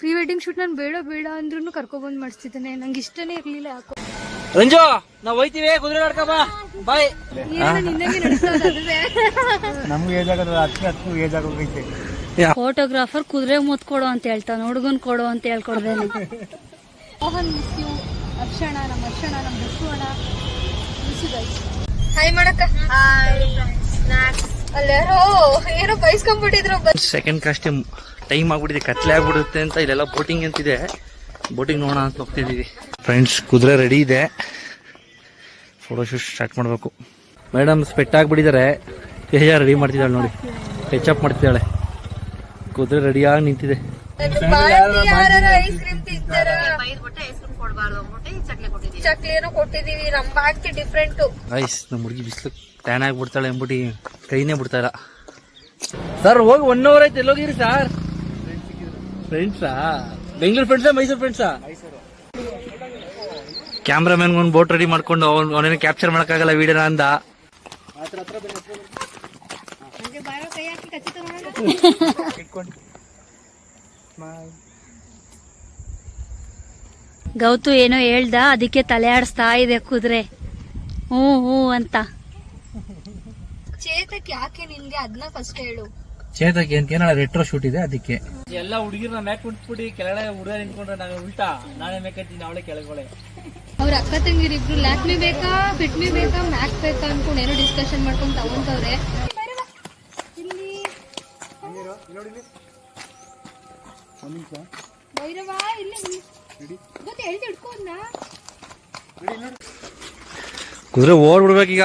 Pre wedding shoot ನಾನು ಬೇಡ ಬೇಡ ಅಂದ್ರೂ ಕರ್ಕೊಬಂದು ಮಾಡಿಸ್ತಿದ್ದಾನೆ. ನಂಗೆ ಇಷ್ಟನೇ ಇರ್ಲಿಲ್ಲ ಯಾಕೋ. ರಂಜು ನಾವ್ ಹೋಯ್ತೀವಿ ಕುದುರೆ ನೋಡ್ಕ ಬಾ ಬಾಯ್. ನಮ್ಗೆ ಏಜ್ ಆಗೋದು ಹತ್ತು ಏಜ್ ಆಗೋಗೈತೆ. ಫೋಟೋಗ್ರಾಫರ್ ಕುದುರೆ ಮುತ್ ಕೊಡು ಅಂತ ಹೇಳ್ತಾನೆ, ಹುಡುಗನ್ ಕೊಡು ಅಂತ ಹೇಳ್ಕೊಡ್ದೇನೆ. ಮೋಹನ್ ಮಿಸ್ ಯು, ಅರ್ಷಣ ನಮ್ಮ ಬಸವಣ್ಣ ಹಾಯ್ ಮಾಡಕ್ಕ. ಅಲ್ಲಾರೋ ಏನೋ ಬೈಸ್ಕೊಂಡ್ಬಿಟ್ಟಿದ್ರು. ಸೆಕೆಂಡ್ ಕಾಸ್ಟ್ಯೂಮ್ ಟೈಮ್ ಆಗ್ಬಿಟ್ಟಿದೆ, ಕತ್ಲೆ ಆಗ್ಬಿಡುತ್ತೆ ಅಂತ ಇಲ್ಲೆಲ್ಲ ಬೋಟಿಂಗ್ ಅಂತಿದೆ. ಬೋಟಿಂಗ್ ನೋಡೋಣ ಅಂತ ಹೋಗ್ತಿದೀವಿ ಫ್ರೆಂಡ್ಸ್. ಕುದುರೆ ರೆಡಿ ಇದೆ, ಫೋಟೋಶೂಟ್ ಸ್ಟಾರ್ಟ್ ಮಾಡಬೇಕು. ಮೇಡಮ್ ಸ್ಪೆಟ್ ಆಗ್ಬಿಟ್ಟಿದ್ದಾರೆ, ರೆಡಿ ಮಾಡ್ತಿದ್ದಾಳೆ ನೋಡಿ, ಟಚ್ ಅಪ್ ಮಾಡ್ತಿದ್ದಾಳೆ. ಕುದುರೆ ರೆಡಿಯಾಗಿ ನಿಂತಿದೆ. ಚಕ್ಲಿನೂ ಕೊಟ್ಟಿದೀವಿ, ನಮ್ಮ ಬಾಕಿ ಡಿಫ್ರೆಂಟ್. ಗೈಸ್ ನಮ್ಮ ಹುಡುಗಿ ಬಿಸಿಲು ಟ್ಯಾನ್ ಆಗಿಬಿಡ್ತಾಳೆ ಎಂಬುಟಿ ಕೈನೇ ಬಿಡ್ತಾ ಇಲ್ಲ. ಸರ್ ಹೋಗಿ 1 hour ಆಯ್ತು, ಎಲ್ಲೋಗಿರಿ ಸರ್? ಫ್ರೆಂಡ್ಸಾ? ಬೆಂಗಳೂರು ಫ್ರೆಂಡ್ಸಾ ಮೈಸೂರು ಫ್ರೆಂಡ್ಸಾ? ಕ್ಯಾಮ್ರಾಮನ್ ಒಂದು ಬೋಟ್ ರೆಡಿ ಮಾಡ್ಕೊಂಡು ಅವನೇನು ಕ್ಯಾಪ್ಚರ್ ಮಾಡಕ್ಕಾಗಲ್ಲ ವಿಡಿಯೋನ ಅಂದ. ಗೌತು ಏನೋ ಹೇಳ್ದ, ಅದಕ್ಕೆ ತಲೆ ಆಡಿಸ್ತಾ ಇದೆ ಕುದುರೆ ಹ್ಞೂ ಅಂತ. ಚೇತಕ್ ಯಾಕೆ ನಿನ್ಗೆ ಅದನ್ನ ಫಸ್ಟ್ ಹೇಳು. ಚೇತಕ್ಕೆ ಅಂತ ಏನಾರ ರೆಟ್ರೋ ಶೂಟ್ ಇದೆ ಅದಕ್ಕೆ. ಎಲ್ಲ ಹುಡುಗಿರ್ನ ಮ್ಯಾಕ್ ಕುಂಟ್ಬಿಟ್ಟು ಕೆಳಗಡೆ ಹುಡುಗ ನಿಂತ್ಕೊಂಡ್ರೆ ನಾನು ಉಲ್ಟಾ ನಾನೇ ಮೇಕತ್ತೀನಿ, ಅವಳೆ ಕೆಳಗಡೆ. ಅವ್ರ ಅಕ್ಕ ತಂಗಿರಿಬ್ರು ಲ್ಯಾಕ್ಮಿ ಬೇಕಾ ಫಿಟ್ಮಿ ಬೇಕಾ ಮ್ಯಾಕ್ ಬೇಕಾ ಅನ್ಕೊಂಡು ಏನೋ ಡಿಸ್ಕಷನ್ ಮಾಡ್ಕೊಂಡು ತಗೊಂತವ್ರೆ. ಕುದುರೆ ಓಡ್ಬಿಡ್ಬೇಕೀಗ.